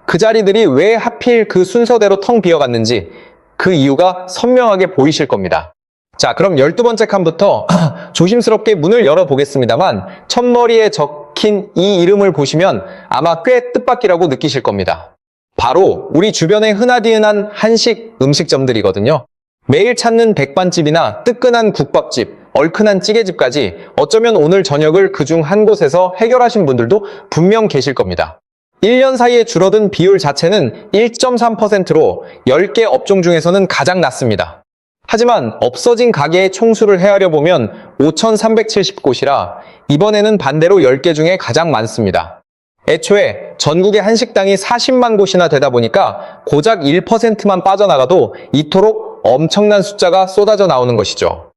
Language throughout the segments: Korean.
그 자리들이 왜 하필 그 순서대로 텅 비어갔는지 그 이유가 선명하게 보이실 겁니다. 자, 그럼 12번째 칸부터 조심스럽게 문을 열어보겠습니다만 첫머리에 적힌 이 이름을 보시면 아마 꽤 뜻밖이라고 느끼실 겁니다. 바로 우리 주변에 흔하디흔한 한식 음식점들이거든요. 매일 찾는 백반집이나 뜨끈한 국밥집, 얼큰한 찌개집까지 어쩌면 오늘 저녁을 그중 한 곳에서 해결하신 분들도 분명 계실 겁니다. 1년 사이에 줄어든 비율 자체는 1.3%로 10개 업종 중에서는 가장 낮습니다. 하지만 없어진 가게의 총수를 헤아려 보면 5,370곳이라 이번에는 반대로 10개 중에 가장 많습니다. 애초에 전국의 한식당이 40만 곳이나 되다 보니까 고작 1%만 빠져나가도 이토록 엄청난 숫자가 쏟아져 나오는 것이죠.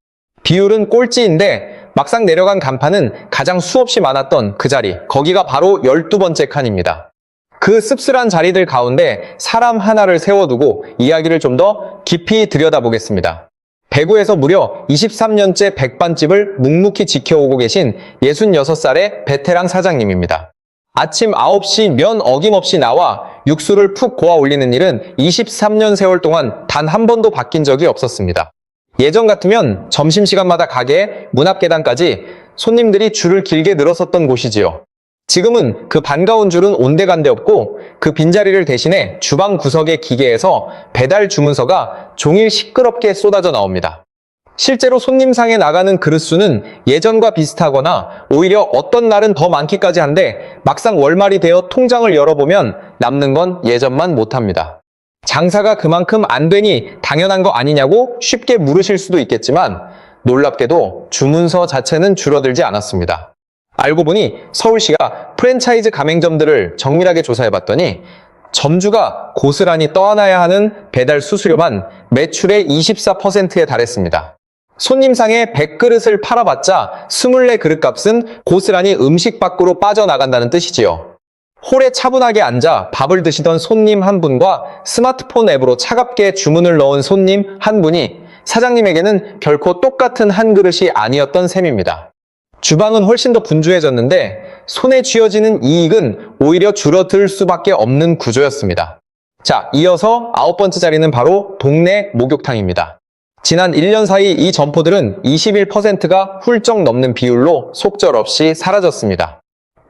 비율은 꼴찌인데 막상 내려간 간판은 가장 수없이 많았던 그 자리, 거기가 바로 12번째 칸입니다. 그 씁쓸한 자리들 가운데 사람 하나를 세워두고 이야기를 좀 더 깊이 들여다보겠습니다. 대구에서 무려 23년째 백반집을 묵묵히 지켜오고 계신 66살의 베테랑 사장님입니다. 아침 9시 면 어김없이 나와 육수를 푹 고아 올리는 일은 23년 세월 동안 단 한 번도 바뀐 적이 없었습니다. 예전 같으면 점심시간마다 가게에 문 앞 계단까지 손님들이 줄을 길게 늘었었던 곳이지요. 지금은 그 반가운 줄은 온데간데 없고 그 빈자리를 대신해 주방 구석의 기계에서 배달 주문서가 종일 시끄럽게 쏟아져 나옵니다. 실제로 손님상에 나가는 그릇 수는 예전과 비슷하거나 오히려 어떤 날은 더 많기까지 한데 막상 월말이 되어 통장을 열어보면 남는 건 예전만 못합니다. 장사가 그만큼 안 되니 당연한 거 아니냐고 쉽게 물으실 수도 있겠지만 놀랍게도 주문서 자체는 줄어들지 않았습니다. 알고 보니 서울시가 프랜차이즈 가맹점들을 정밀하게 조사해봤더니 점주가 고스란히 떠안아야 하는 배달 수수료만 매출의 24%에 달했습니다. 손님상에 100그릇을 팔아봤자 24그릇 값은 고스란히 음식 밖으로 빠져나간다는 뜻이지요. 홀에 차분하게 앉아 밥을 드시던 손님 한 분과 스마트폰 앱으로 차갑게 주문을 넣은 손님 한 분이 사장님에게는 결코 똑같은 한 그릇이 아니었던 셈입니다. 주방은 훨씬 더 분주해졌는데 손에 쥐어지는 이익은 오히려 줄어들 수밖에 없는 구조였습니다. 자, 이어서 9번째 자리는 바로 동네 목욕탕입니다. 지난 1년 사이 이 점포들은 21%가 훌쩍 넘는 비율로 속절없이 사라졌습니다.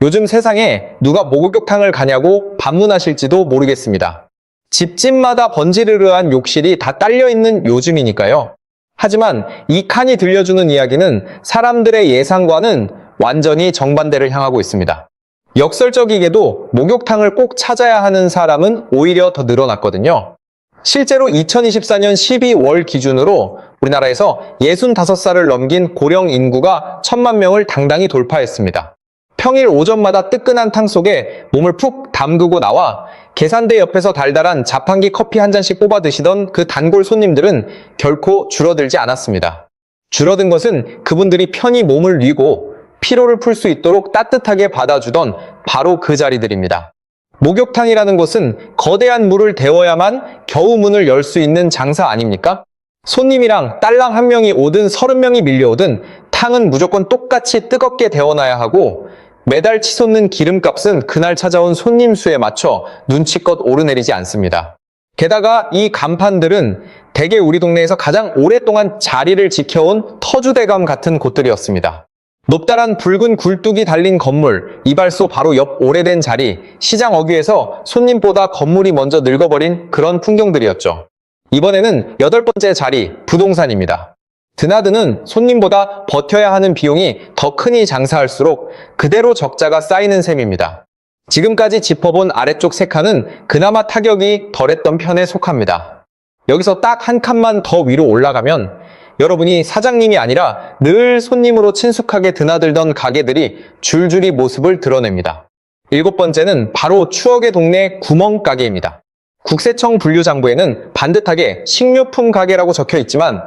요즘 세상에 누가 목욕탕을 가냐고 반문하실지도 모르겠습니다. 집집마다 번지르르한 욕실이 다 딸려있는 요즘이니까요. 하지만 이 칸이 들려주는 이야기는 사람들의 예상과는 완전히 정반대를 향하고 있습니다. 역설적이게도 목욕탕을 꼭 찾아야 하는 사람은 오히려 더 늘어났거든요. 실제로 2024년 12월 기준으로 우리나라에서 65살을 넘긴 고령 인구가 1,000만 명을 당당히 돌파했습니다. 평일 오전마다 뜨끈한 탕 속에 몸을 푹 담그고 나와 계산대 옆에서 달달한 자판기 커피 한 잔씩 뽑아 드시던 그 단골 손님들은 결코 줄어들지 않았습니다. 줄어든 것은 그분들이 편히 몸을 뉘고 피로를 풀 수 있도록 따뜻하게 받아주던 바로 그 자리들입니다. 목욕탕이라는 곳은 거대한 물을 데워야만 겨우 문을 열 수 있는 장사 아닙니까? 손님이랑 딸랑 한 명이 오든 30명이 밀려오든 탕은 무조건 똑같이 뜨겁게 데워놔야 하고 매달 치솟는 기름값은 그날 찾아온 손님 수에 맞춰 눈치껏 오르내리지 않습니다. 게다가 이 간판들은 대개 우리 동네에서 가장 오랫동안 자리를 지켜온 터줏대감 같은 곳들이었습니다. 높다란 붉은 굴뚝이 달린 건물, 이발소 바로 옆 오래된 자리, 시장 어귀에서 손님보다 건물이 먼저 늙어버린 그런 풍경들이었죠. 이번에는 8번째 자리, 부동산입니다. 드나드는 손님보다 버텨야 하는 비용이 더 크니 장사할수록 그대로 적자가 쌓이는 셈입니다. 지금까지 짚어본 아래쪽 3칸은 그나마 타격이 덜했던 편에 속합니다. 여기서 딱 한 칸만 더 위로 올라가면 여러분이 사장님이 아니라 늘 손님으로 친숙하게 드나들던 가게들이 줄줄이 모습을 드러냅니다. 7번째는 바로 추억의 동네 구멍가게입니다. 국세청 분류장부에는 반듯하게 식료품 가게라고 적혀 있지만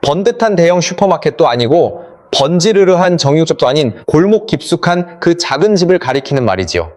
번듯한 대형 슈퍼마켓도 아니고 번지르르한 정육점도 아닌 골목 깊숙한 그 작은 집을 가리키는 말이지요.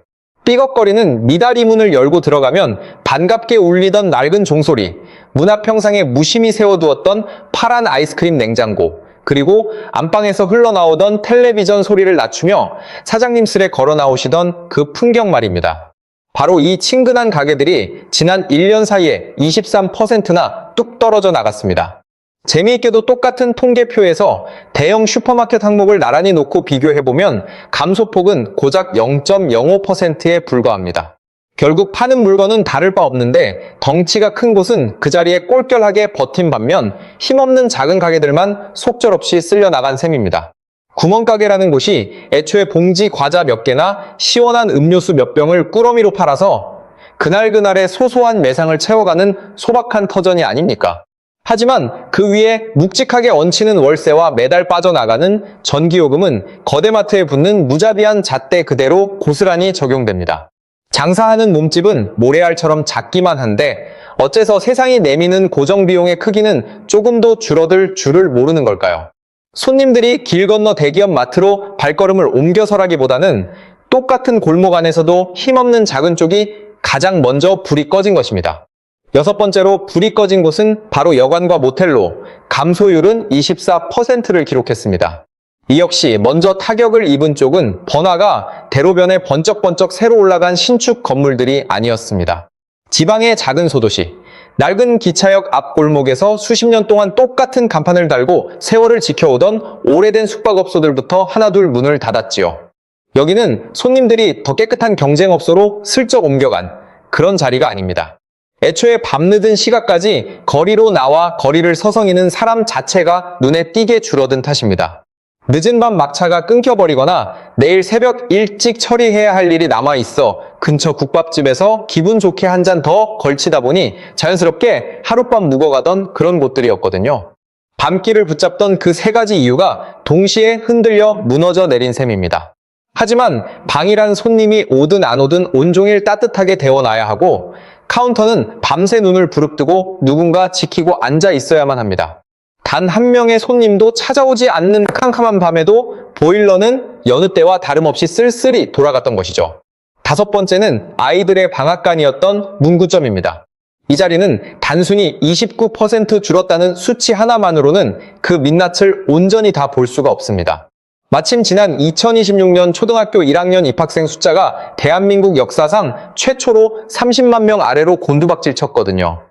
삐걱거리는 미다리 문을 열고 들어가면 반갑게 울리던 낡은 종소리, 문 앞 평상에 무심히 세워두었던 파란 아이스크림 냉장고, 그리고 안방에서 흘러나오던 텔레비전 소리를 낮추며 사장님 슬에 걸어 나오시던 그 풍경 말입니다. 바로 이 친근한 가게들이 지난 1년 사이에 23%나 뚝 떨어져 나갔습니다. 재미있게도 똑같은 통계표에서 대형 슈퍼마켓 항목을 나란히 놓고 비교해보면 감소폭은 고작 0.05%에 불과합니다. 결국 파는 물건은 다를 바 없는데 덩치가 큰 곳은 그 자리에 꼴결하게 버틴 반면 힘없는 작은 가게들만 속절없이 쓸려 나간 셈입니다. 구멍가게라는 곳이 애초에 봉지 과자 몇 개나 시원한 음료수 몇 병을 꾸러미로 팔아서 그날그날의 소소한 매상을 채워가는 소박한 터전이 아닙니까? 하지만 그 위에 묵직하게 얹히는 월세와 매달 빠져나가는 전기요금은 거대마트에 붙는 무자비한 잣대 그대로 고스란히 적용됩니다. 장사하는 몸집은 모래알처럼 작기만 한데 어째서 세상이 내미는 고정비용의 크기는 조금도 줄어들 줄을 모르는 걸까요? 손님들이 길 건너 대기업 마트로 발걸음을 옮겨서라기보다는 똑같은 골목 안에서도 힘없는 작은 쪽이 가장 먼저 불이 꺼진 것입니다. 6번째로 불이 꺼진 곳은 바로 여관과 모텔로 감소율은 24%를 기록했습니다. 이 역시 먼저 타격을 입은 쪽은 번화가 대로변에 번쩍번쩍 새로 올라간 신축 건물들이 아니었습니다. 지방의 작은 소도시, 낡은 기차역 앞 골목에서 수십 년 동안 똑같은 간판을 달고 세월을 지켜오던 오래된 숙박업소들부터 하나둘 문을 닫았지요. 여기는 손님들이 더 깨끗한 경쟁업소로 슬쩍 옮겨간 그런 자리가 아닙니다. 애초에 밤늦은 시각까지 거리로 나와 거리를 서성이는 사람 자체가 눈에 띄게 줄어든 탓입니다. 늦은 밤 막차가 끊겨버리거나 내일 새벽 일찍 처리해야 할 일이 남아있어 근처 국밥집에서 기분 좋게 한 잔 더 걸치다 보니 자연스럽게 하룻밤 묵어가던 그런 곳들이었거든요. 밤길을 붙잡던 그 세 가지 이유가 동시에 흔들려 무너져 내린 셈입니다. 하지만 방이란 손님이 오든 안 오든 온종일 따뜻하게 데워놔야 하고 카운터는 밤새 눈을 부릅뜨고 누군가 지키고 앉아 있어야만 합니다. 단 한 명의 손님도 찾아오지 않는 캄캄한 밤에도 보일러는 여느 때와 다름없이 쓸쓸히 돌아갔던 것이죠. 5번째는 아이들의 방앗간이었던 문구점입니다. 이 자리는 단순히 29% 줄었다는 수치 하나만으로는 그 민낯을 온전히 다 볼 수가 없습니다. 마침 지난 2026년 초등학교 1학년 입학생 숫자가 대한민국 역사상 최초로 30만 명 아래로 곤두박질 쳤거든요.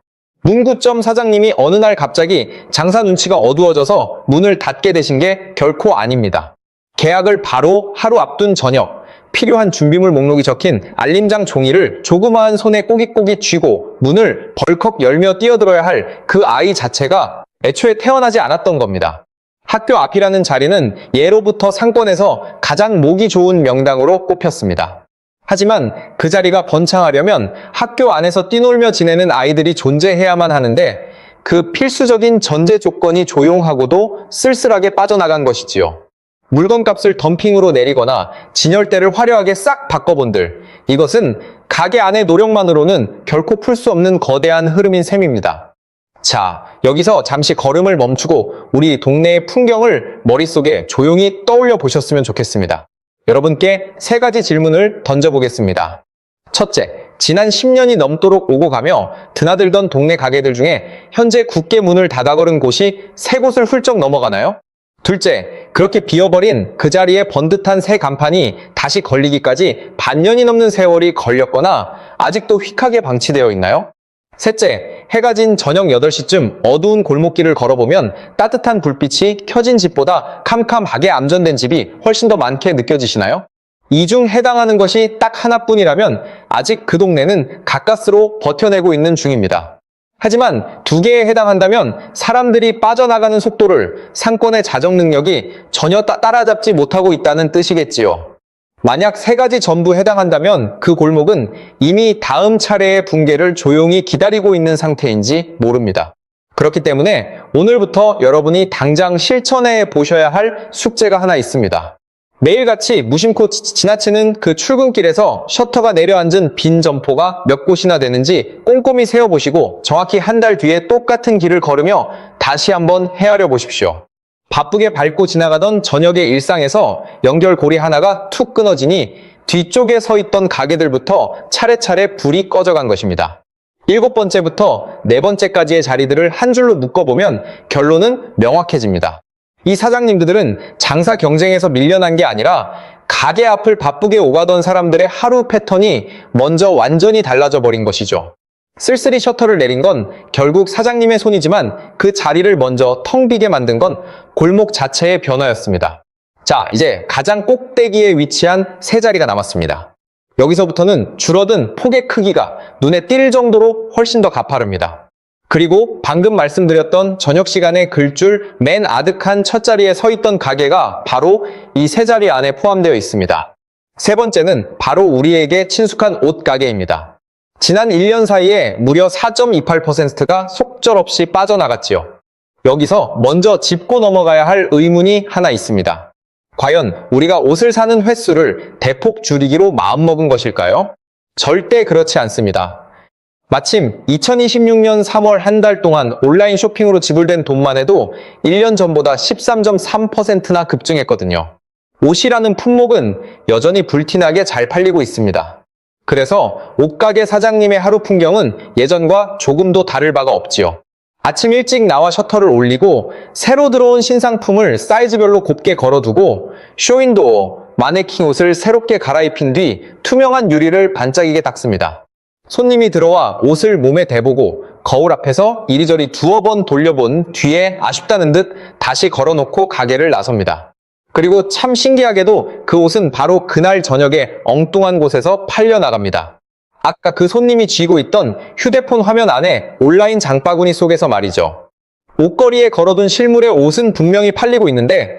문구점 사장님이 어느 날 갑자기 장사 눈치가 어두워져서 문을 닫게 되신 게 결코 아닙니다. 계약을 바로 하루 앞둔 저녁, 필요한 준비물 목록이 적힌 알림장 종이를 조그마한 손에 꼬깃꼬깃 쥐고 문을 벌컥 열며 뛰어들어야 할 그 아이 자체가 애초에 태어나지 않았던 겁니다. 학교 앞이라는 자리는 예로부터 상권에서 가장 목이 좋은 명당으로 꼽혔습니다. 하지만 그 자리가 번창하려면 학교 안에서 뛰놀며 지내는 아이들이 존재해야만 하는데 그 필수적인 전제 조건이 조용하고도 쓸쓸하게 빠져나간 것이지요. 물건값을 덤핑으로 내리거나 진열대를 화려하게 싹 바꿔본들, 이것은 가게 안의 노력만으로는 결코 풀 수 없는 거대한 흐름인 셈입니다. 자, 여기서 잠시 걸음을 멈추고 우리 동네의 풍경을 머릿속에 조용히 떠올려 보셨으면 좋겠습니다. 여러분께 3가지 질문을 던져보겠습니다. 첫째, 지난 10년이 넘도록 오고 가며 드나들던 동네 가게들 중에 현재 굳게 문을 닫아걸은 곳이 3곳을 훌쩍 넘어가나요? 둘째, 그렇게 비어버린 그 자리에 번듯한 새 간판이 다시 걸리기까지 반년이 넘는 세월이 걸렸거나 아직도 휙하게 방치되어 있나요? 셋째, 해가 진 저녁 8시쯤 어두운 골목길을 걸어보면 따뜻한 불빛이 켜진 집보다 캄캄하게 암전된 집이 훨씬 더 많게 느껴지시나요? 이 중 해당하는 것이 딱 하나뿐이라면 아직 그 동네는 가까스로 버텨내고 있는 중입니다. 하지만 2개에 해당한다면 사람들이 빠져나가는 속도를 상권의 자정 능력이 전혀 따라잡지 못하고 있다는 뜻이겠지요. 만약 3가지 전부 해당한다면 그 골목은 이미 다음 차례의 붕괴를 조용히 기다리고 있는 상태인지 모릅니다. 그렇기 때문에 오늘부터 여러분이 당장 실천해 보셔야 할 숙제가 하나 있습니다. 매일같이 무심코 지나치는 그 출근길에서 셔터가 내려앉은 빈 점포가 몇 곳이나 되는지 꼼꼼히 세어보시고 정확히 한 달 뒤에 똑같은 길을 걸으며 다시 한번 헤아려 보십시오. 바쁘게 밟고 지나가던 저녁의 일상에서 연결고리 하나가 툭 끊어지니 뒤쪽에 서 있던 가게들부터 차례차례 불이 꺼져간 것입니다. 7번째부터 4번째까지의 자리들을 한 줄로 묶어보면 결론은 명확해집니다. 이 사장님들은 장사 경쟁에서 밀려난 게 아니라 가게 앞을 바쁘게 오가던 사람들의 하루 패턴이 먼저 완전히 달라져 버린 것이죠. 쓸쓸히 셔터를 내린 건 결국 사장님의 손이지만 그 자리를 먼저 텅 비게 만든 건 골목 자체의 변화였습니다. 자, 이제 가장 꼭대기에 위치한 세 자리가 남았습니다. 여기서부터는 줄어든 폭의 크기가 눈에 띌 정도로 훨씬 더 가파릅니다. 그리고 방금 말씀드렸던 저녁 시간에 글줄 맨 아득한 첫 자리에 서 있던 가게가 바로 이 세 자리 안에 포함되어 있습니다. 세 번째는 바로 우리에게 친숙한 옷 가게입니다. 지난 1년 사이에 무려 4.28%가 속절없이 빠져나갔지요. 여기서 먼저 짚고 넘어가야 할 의문이 하나 있습니다. 과연 우리가 옷을 사는 횟수를 대폭 줄이기로 마음먹은 것일까요? 절대 그렇지 않습니다. 마침 2026년 3월 한 달 동안 온라인 쇼핑으로 지불된 돈만 해도 1년 전보다 13.3%나 급증했거든요. 옷이라는 품목은 여전히 불티나게 잘 팔리고 있습니다. 그래서 옷가게 사장님의 하루 풍경은 예전과 조금도 다를 바가 없지요. 아침 일찍 나와 셔터를 올리고 새로 들어온 신상품을 사이즈별로 곱게 걸어두고 쇼윈도어, 마네킹 옷을 새롭게 갈아입힌 뒤 투명한 유리를 반짝이게 닦습니다. 손님이 들어와 옷을 몸에 대보고 거울 앞에서 이리저리 두어 번 돌려본 뒤에 아쉽다는 듯 다시 걸어놓고 가게를 나섭니다. 그리고 참 신기하게도 그 옷은 바로 그날 저녁에 엉뚱한 곳에서 팔려나갑니다. 아까 그 손님이 쥐고 있던 휴대폰 화면 안에 온라인 장바구니 속에서 말이죠. 옷걸이에 걸어둔 실물의 옷은 분명히 팔리고 있는데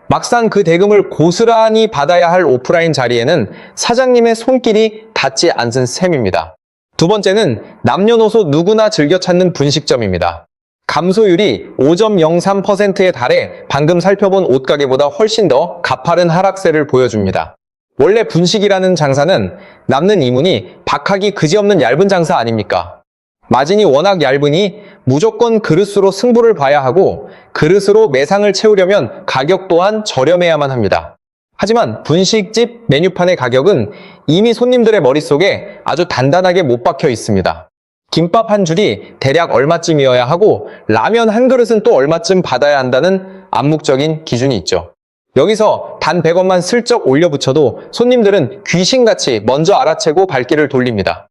막상 그 대금을 고스란히 받아야 할 오프라인 자리에는 사장님의 손길이 닿지 않은 셈입니다. 두 번째는 남녀노소 누구나 즐겨 찾는 분식점입니다. 감소율이 5.03%에 달해 방금 살펴본 옷가게보다 훨씬 더 가파른 하락세를 보여줍니다. 원래 분식이라는 장사는 남는 이문이 박하기 그지없는 얇은 장사 아닙니까? 마진이 워낙 얇으니 무조건 그릇수로 승부를 봐야 하고 그릇으로 매상을 채우려면 가격 또한 저렴해야만 합니다. 하지만 분식집 메뉴판의 가격은 이미 손님들의 머릿속에 아주 단단하게 못 박혀 있습니다. 김밥 한 줄이 대략 얼마쯤이어야 하고 라면 한 그릇은 또 얼마쯤 받아야 한다는 암묵적인 기준이 있죠. 여기서 단 100원만 슬쩍 올려붙여도 손님들은 귀신같이 먼저 알아채고 발길을 돌립니다.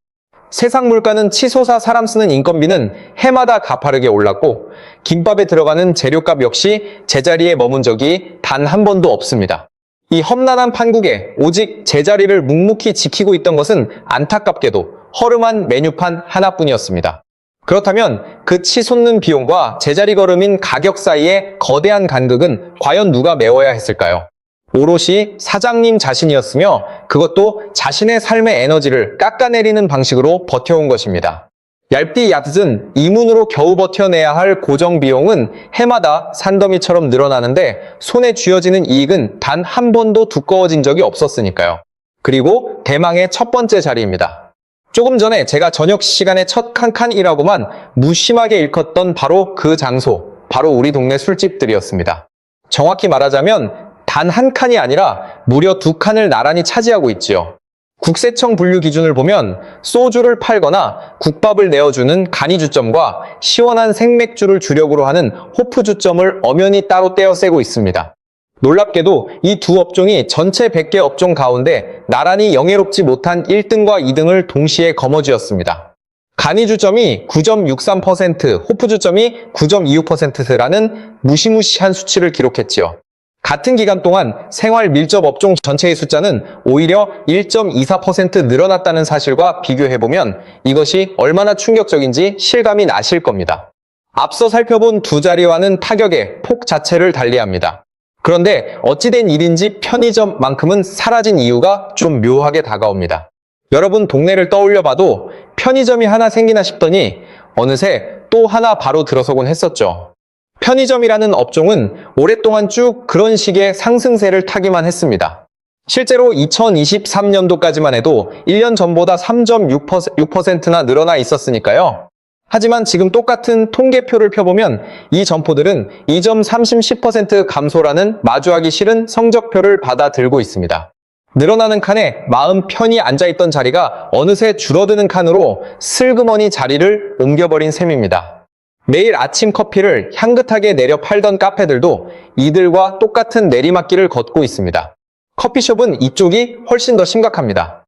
세상 물가는 치솟아 사람 쓰는 인건비는 해마다 가파르게 올랐고 김밥에 들어가는 재료값 역시 제자리에 머문 적이 단 한 번도 없습니다. 이 험난한 판국에 오직 제자리를 묵묵히 지키고 있던 것은 안타깝게도 허름한 메뉴판 하나뿐이었습니다. 그렇다면 그 치솟는 비용과 제자리 걸음인 가격 사이의 거대한 간극은 과연 누가 메워야 했을까요? 오롯이 사장님 자신이었으며 그것도 자신의 삶의 에너지를 깎아내리는 방식으로 버텨온 것입니다. 얇디 얕은 이문으로 겨우 버텨내야 할 고정 비용은 해마다 산더미처럼 늘어나는데 손에 쥐어지는 이익은 단 한 번도 두꺼워진 적이 없었으니까요. 그리고 대망의 첫 번째 자리입니다. 조금 전에 제가 저녁 시간에 첫 칸칸이라고만 무심하게 일컫던 바로 그 장소, 바로 우리 동네 술집들이었습니다. 정확히 말하자면 단 한 칸이 아니라 무려 두 칸을 나란히 차지하고 있지요. 국세청 분류 기준을 보면 소주를 팔거나 국밥을 내어주는 간이주점과 시원한 생맥주를 주력으로 하는 호프주점을 엄연히 따로 떼어세고 있습니다. 놀랍게도 이 두 업종이 전체 100개 업종 가운데 나란히 영예롭지 못한 1등과 2등을 동시에 거머쥐었습니다. 간이주점이 9.63%, 호프주점이 9.26%라는 무시무시한 수치를 기록했지요. 같은 기간 동안 생활 밀접 업종 전체의 숫자는 오히려 1.24% 늘어났다는 사실과 비교해보면 이것이 얼마나 충격적인지 실감이 나실 겁니다. 앞서 살펴본 두 자리와는 타격의 폭 자체를 달리합니다. 그런데 어찌된 일인지 편의점만큼은 사라진 이유가 좀 묘하게 다가옵니다. 여러분 동네를 떠올려 봐도 편의점이 하나 생기나 싶더니 어느새 또 하나 바로 들어서곤 했었죠. 편의점이라는 업종은 오랫동안 쭉 그런 식의 상승세를 타기만 했습니다. 실제로 2023년도까지만 해도 1년 전보다 3.6%나 늘어나 있었으니까요. 하지만 지금 똑같은 통계표를 펴보면 이 점포들은 2.30% 감소라는 마주하기 싫은 성적표를 받아들고 있습니다. 늘어나는 칸에 마음 편히 앉아있던 자리가 어느새 줄어드는 칸으로 슬그머니 자리를 옮겨버린 셈입니다. 매일 아침 커피를 향긋하게 내려 팔던 카페들도 이들과 똑같은 내리막길을 걷고 있습니다. 커피숍은 이쪽이 훨씬 더 심각합니다.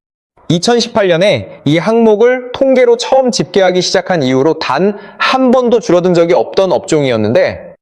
2018년에 이 항목을 통계로 처음 집계하기 시작한 이후로 단 한 번도 줄어든 적이 없던 업종이었는데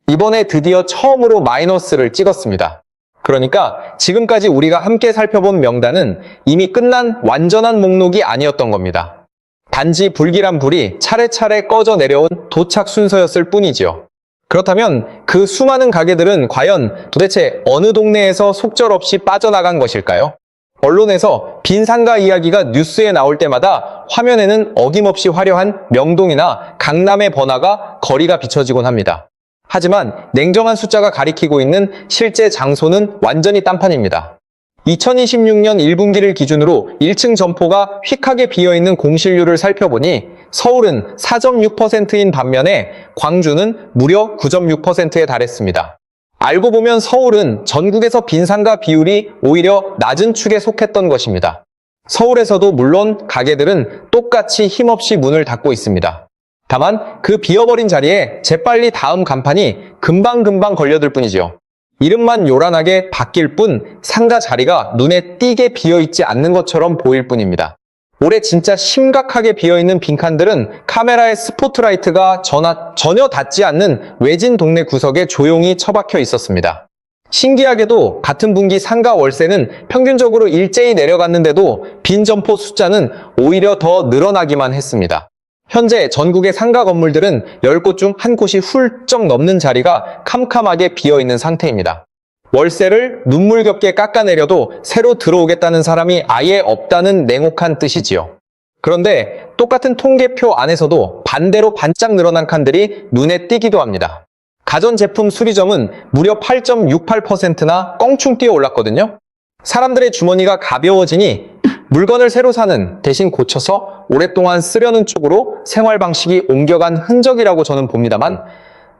이번에 드디어 처음으로 마이너스를 찍었습니다. 그러니까 지금까지 우리가 함께 살펴본 명단은 이미 끝난 완전한 목록이 아니었던 겁니다. 단지 불길한 불이 차례차례 꺼져 내려온 도착 순서였을 뿐이지요. 그렇다면 그 수많은 가게들은 과연 도대체 어느 동네에서 속절없이 빠져나간 것일까요? 언론에서 빈 상가 이야기가 뉴스에 나올 때마다 화면에는 어김없이 화려한 명동이나 강남의 번화가 거리가 비춰지곤 합니다. 하지만 냉정한 숫자가 가리키고 있는 실제 장소는 완전히 딴판입니다. 2026년 1분기를 기준으로 1층 점포가 휙하게 비어있는 공실률을 살펴보니 서울은 4.6%인 반면에 광주는 무려 9.6%에 달했습니다. 알고 보면 서울은 전국에서 빈상가 비율이 오히려 낮은 축에 속했던 것입니다. 서울에서도 물론 가게들은 똑같이 힘없이 문을 닫고 있습니다. 다만 그 비어버린 자리에 재빨리 다음 간판이 금방금방 걸려들 뿐이죠. 이름만 요란하게 바뀔 뿐 상가 자리가 눈에 띄게 비어있지 않는 것처럼 보일 뿐입니다. 올해 진짜 심각하게 비어있는 빈칸들은 카메라의 스포트라이트가 전혀 닿지 않는 외진 동네 구석에 조용히 처박혀 있었습니다. 신기하게도 같은 분기 상가 월세는 평균적으로 일제히 내려갔는데도 빈 점포 숫자는 오히려 더 늘어나기만 했습니다. 현재 전국의 상가 건물들은 10곳 중 한 곳이 훌쩍 넘는 자리가 캄캄하게 비어있는 상태입니다. 월세를 눈물겹게 깎아내려도 새로 들어오겠다는 사람이 아예 없다는 냉혹한 뜻이지요. 그런데 똑같은 통계표 안에서도 반대로 반짝 늘어난 칸들이 눈에 띄기도 합니다. 가전제품 수리점은 무려 8.68%나 껑충 뛰어 올랐거든요. 사람들의 주머니가 가벼워지니 물건을 새로 사는 대신 고쳐서 오랫동안 쓰려는 쪽으로 생활 방식이 옮겨간 흔적이라고 저는 봅니다만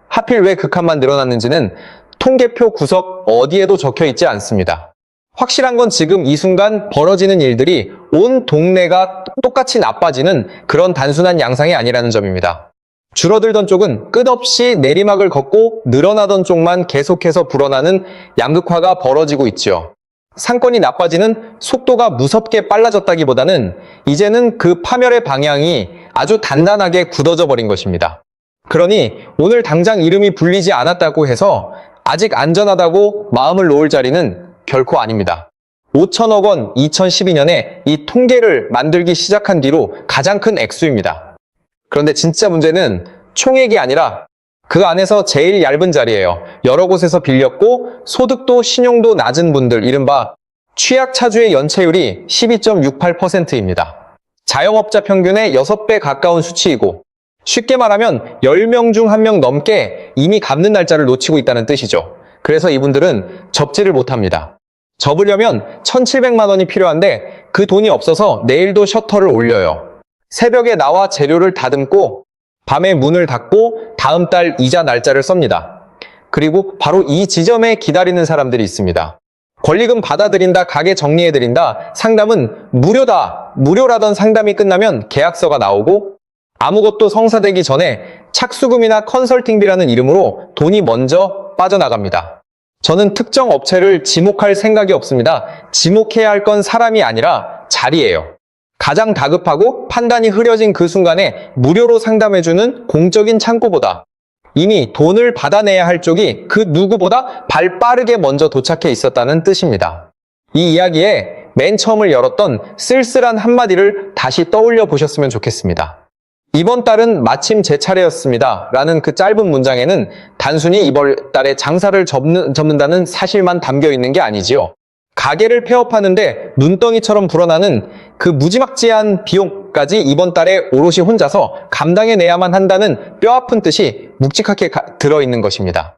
하필 왜 그 칸만 늘어났는지는 통계표 구석 어디에도 적혀 있지 않습니다. 확실한 건 지금 이 순간 벌어지는 일들이 온 동네가 똑같이 나빠지는 그런 단순한 양상이 아니라는 점입니다. 줄어들던 쪽은 끝없이 내리막을 걷고 늘어나던 쪽만 계속해서 불어나는 양극화가 벌어지고 있지요. 상권이 나빠지는 속도가 무섭게 빨라졌다기보다는 이제는 그 파멸의 방향이 아주 단단하게 굳어져 버린 것입니다. 그러니 오늘 당장 이름이 불리지 않았다고 해서 아직 안전하다고 마음을 놓을 자리는 결코 아닙니다. 5천억 원 2012년에 이 통계를 만들기 시작한 뒤로 가장 큰 액수입니다. 그런데 진짜 문제는 총액이 아니라 그 안에서 제일 얇은 자리예요. 여러 곳에서 빌렸고 소득도 신용도 낮은 분들, 이른바 취약차주의 연체율이 12.68%입니다. 자영업자 평균의 6배 가까운 수치이고 쉽게 말하면 10명 중 1명 넘게 이미 갚는 날짜를 놓치고 있다는 뜻이죠. 그래서 이분들은 접지를 못합니다. 접으려면 1,700만 원이 필요한데 그 돈이 없어서 내일도 셔터를 올려요. 새벽에 나와 재료를 다듬고 밤에 문을 닫고 다음 달 이자 날짜를 썹니다. 그리고 바로 이 지점에 기다리는 사람들이 있습니다. 권리금 받아들인다, 가게 정리해드린다, 상담은 무료다, 무료라던 상담이 끝나면 계약서가 나오고 아무것도 성사되기 전에 착수금이나 컨설팅비라는 이름으로 돈이 먼저 빠져나갑니다. 저는 특정 업체를 지목할 생각이 없습니다. 지목해야 할 건 사람이 아니라 자리예요. 가장 다급하고 판단이 흐려진 그 순간에 무료로 상담해주는 공적인 창구보다 이미 돈을 받아내야 할 쪽이 그 누구보다 발 빠르게 먼저 도착해 있었다는 뜻입니다. 이 이야기에 맨 처음을 열었던 쓸쓸한 한마디를 다시 떠올려 보셨으면 좋겠습니다. 이번 달은 마침 제 차례였습니다. 라는 그 짧은 문장에는 단순히 이번 달에 장사를 접는다는 사실만 담겨 있는 게 아니지요. 가게를 폐업하는데 눈덩이처럼 불어나는 그 무지막지한 비용까지 이번 달에 오롯이 혼자서 감당해내야만 한다는 뼈아픈 뜻이 묵직하게 들어있는 것입니다.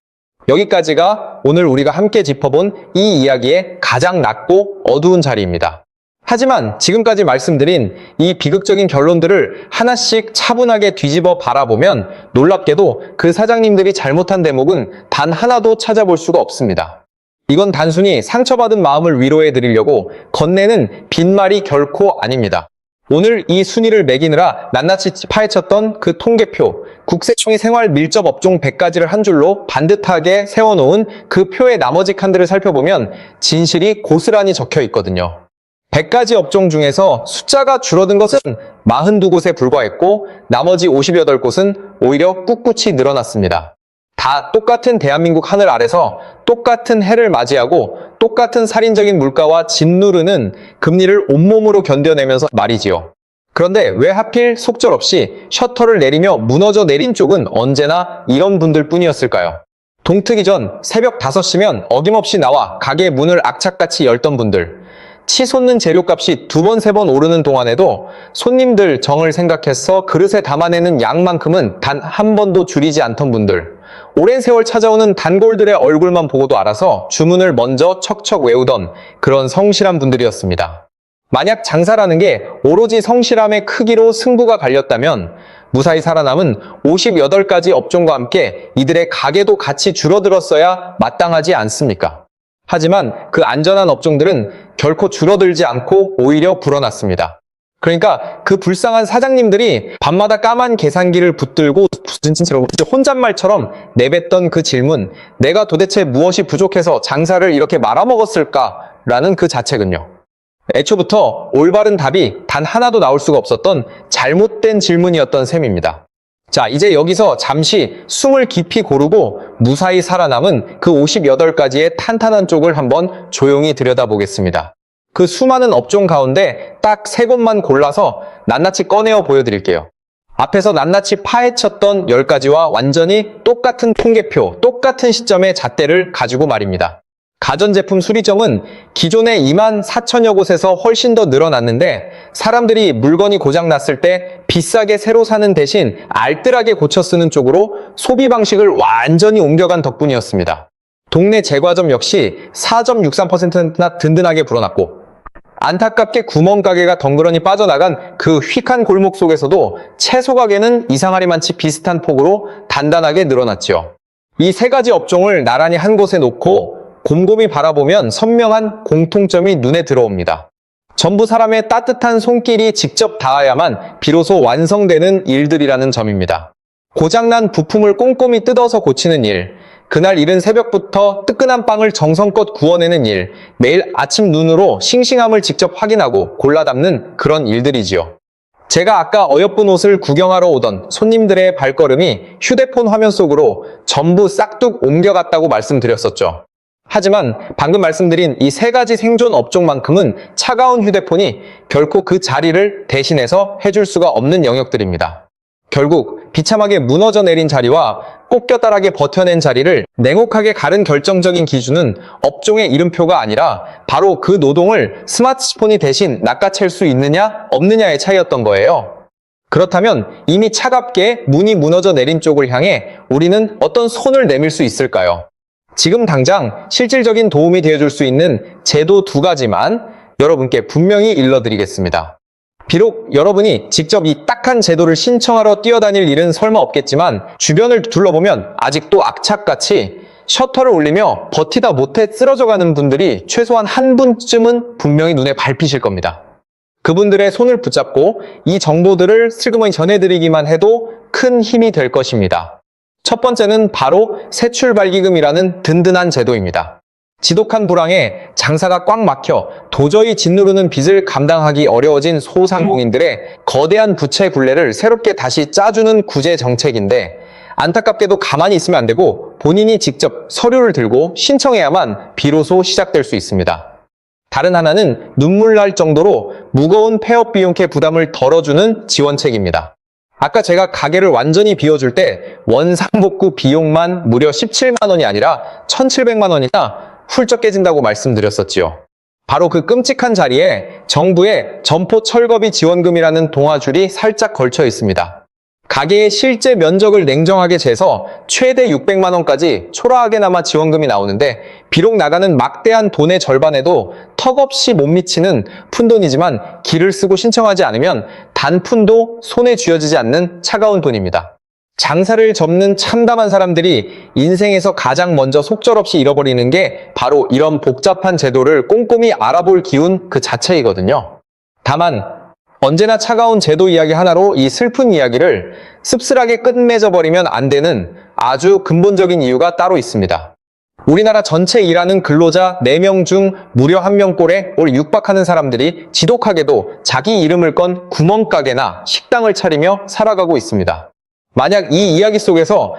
여기까지가 오늘 우리가 함께 짚어본 이 이야기의 가장 낮고 어두운 자리입니다. 하지만 지금까지 말씀드린 이 비극적인 결론들을 하나씩 차분하게 뒤집어 바라보면 놀랍게도 그 사장님들이 잘못한 대목은 단 하나도 찾아볼 수가 없습니다. 이건 단순히 상처받은 마음을 위로해 드리려고 건네는 빈말이 결코 아닙니다. 오늘 이 순위를 매기느라 낱낱이 파헤쳤던 그 통계표, 국세청이 생활 밀접 업종 100가지를 한 줄로 반듯하게 세워놓은 그 표의 나머지 칸들을 살펴보면 진실이 고스란히 적혀 있거든요. 100가지 업종 중에서 숫자가 줄어든 것은 42곳에 불과했고 나머지 58곳은 오히려 꿋꿋이 늘어났습니다. 다 똑같은 대한민국 하늘 아래서 똑같은 해를 맞이하고 똑같은 살인적인 물가와 짓누르는 금리를 온몸으로 견뎌내면서 말이지요. 그런데 왜 하필 속절없이 셔터를 내리며 무너져 내린 쪽은 언제나 이런 분들 뿐이었을까요? 동트기 전 새벽 5시면 어김없이 나와 가게 문을 악착같이 열던 분들, 치솟는 재료값이 2번, 3번 오르는 동안에도 손님들 정을 생각해서 그릇에 담아내는 양만큼은 단 한 번도 줄이지 않던 분들, 오랜 세월 찾아오는 단골들의 얼굴만 보고도 알아서 주문을 먼저 척척 외우던 그런 성실한 분들이었습니다. 만약 장사라는 게 오로지 성실함의 크기로 승부가 갈렸다면 무사히 살아남은 58가지 업종과 함께 이들의 가게도 같이 줄어들었어야 마땅하지 않습니까? 하지만 그 안전한 업종들은 결코 줄어들지 않고 오히려 불어났습니다. 그러니까 그 불쌍한 사장님들이 밤마다 까만 계산기를 붙들고 진짜로 혼잣말처럼 내뱉던 그 질문, 내가 도대체 무엇이 부족해서 장사를 이렇게 말아먹었을까라는 그 자책은요. 애초부터 올바른 답이 단 하나도 나올 수가 없었던 잘못된 질문이었던 셈입니다. 자, 이제 여기서 잠시 숨을 깊이 고르고 무사히 살아남은 그 58가지의 탄탄한 쪽을 한번 조용히 들여다보겠습니다. 그 수많은 업종 가운데 딱 3곳만 골라서 낱낱이 꺼내어 보여드릴게요. 앞에서 낱낱이 파헤쳤던 10가지와 완전히 똑같은 통계표, 똑같은 시점의 잣대를 가지고 말입니다. 가전제품 수리점은 기존의 2만 4천여 곳에서 훨씬 더 늘어났는데 사람들이 물건이 고장났을 때 비싸게 새로 사는 대신 알뜰하게 고쳐 쓰는 쪽으로 소비 방식을 완전히 옮겨간 덕분이었습니다. 동네 제과점 역시 4.63%나 든든하게 불어났고 안타깝게 구멍가게가 덩그러니 빠져나간 그 휙한 골목 속에서도 채소 가게는 이상하리만치 비슷한 폭으로 단단하게 늘어났지요. 이 3가지 업종을 나란히 한 곳에 놓고 곰곰이 바라보면 선명한 공통점이 눈에 들어옵니다. 전부 사람의 따뜻한 손길이 직접 닿아야만 비로소 완성되는 일들이라는 점입니다. 고장난 부품을 꼼꼼히 뜯어서 고치는 일, 그날 이른 새벽부터 뜨끈한 빵을 정성껏 구워내는 일, 매일 아침 눈으로 싱싱함을 직접 확인하고 골라 담는 그런 일들이지요. 제가 아까 어여쁜 옷을 구경하러 오던 손님들의 발걸음이 휴대폰 화면 속으로 전부 싹둑 옮겨갔다고 말씀드렸었죠. 하지만 방금 말씀드린 이 3가지 생존 업종만큼은 차가운 휴대폰이 결코 그 자리를 대신해서 해줄 수가 없는 영역들입니다. 결국 비참하게 무너져 내린 자리와 꼽겨따라게 버텨낸 자리를 냉혹하게 가른 결정적인 기준은 업종의 이름표가 아니라 바로 그 노동을 스마트폰이 대신 낚아챌 수 있느냐 없느냐의 차이였던 거예요. 그렇다면 이미 차갑게 문이 무너져 내린 쪽을 향해 우리는 어떤 손을 내밀 수 있을까요? 지금 당장 실질적인 도움이 되어줄 수 있는 제도 2가지만 여러분께 분명히 일러드리겠습니다. 비록 여러분이 직접 이 딱한 제도를 신청하러 뛰어다닐 일은 설마 없겠지만 주변을 둘러보면 아직도 악착같이 셔터를 올리며 버티다 못해 쓰러져가는 분들이 최소한 한 분쯤은 분명히 눈에 밟히실 겁니다. 그분들의 손을 붙잡고 이 정보들을 슬그머니 전해드리기만 해도 큰 힘이 될 것입니다. 첫 번째는 바로 새출발기금이라는 든든한 제도입니다. 지독한 불황에 장사가 꽉 막혀 도저히 짓누르는 빚을 감당하기 어려워진 소상공인들의 거대한 부채 굴레를 새롭게 다시 짜주는 구제 정책인데 안타깝게도 가만히 있으면 안 되고 본인이 직접 서류를 들고 신청해야만 비로소 시작될 수 있습니다. 다른 하나는 눈물 날 정도로 무거운 폐업 비용의 부담을 덜어주는 지원책입니다. 아까 제가 가게를 완전히 비워줄 때 원상복구 비용만 무려 17만 원이 아니라 1,700만 원이나 훌쩍 깨진다고 말씀드렸었지요. 바로 그 끔찍한 자리에 정부의 점포 철거비 지원금이라는 동아줄이 살짝 걸쳐 있습니다. 가게의 실제 면적을 냉정하게 재서 최대 600만 원까지 초라하게나마 지원금이 나오는데 비록 나가는 막대한 돈의 절반에도 턱없이 못 미치는 푼돈이지만 기를 쓰고 신청하지 않으면 단 푼도 손에 쥐어지지 않는 차가운 돈입니다. 장사를 접는 참담한 사람들이 인생에서 가장 먼저 속절없이 잃어버리는 게 바로 이런 복잡한 제도를 꼼꼼히 알아볼 기운 그 자체이거든요. 다만 언제나 차가운 제도 이야기 하나로 이 슬픈 이야기를 씁쓸하게 끝맺어버리면 안 되는 아주 근본적인 이유가 따로 있습니다. 우리나라 전체 일하는 근로자 4명 중 무려 1명꼴에 올 육박하는 사람들이 지독하게도 자기 이름을 건 구멍가게나 식당을 차리며 살아가고 있습니다. 만약 이 이야기 속에서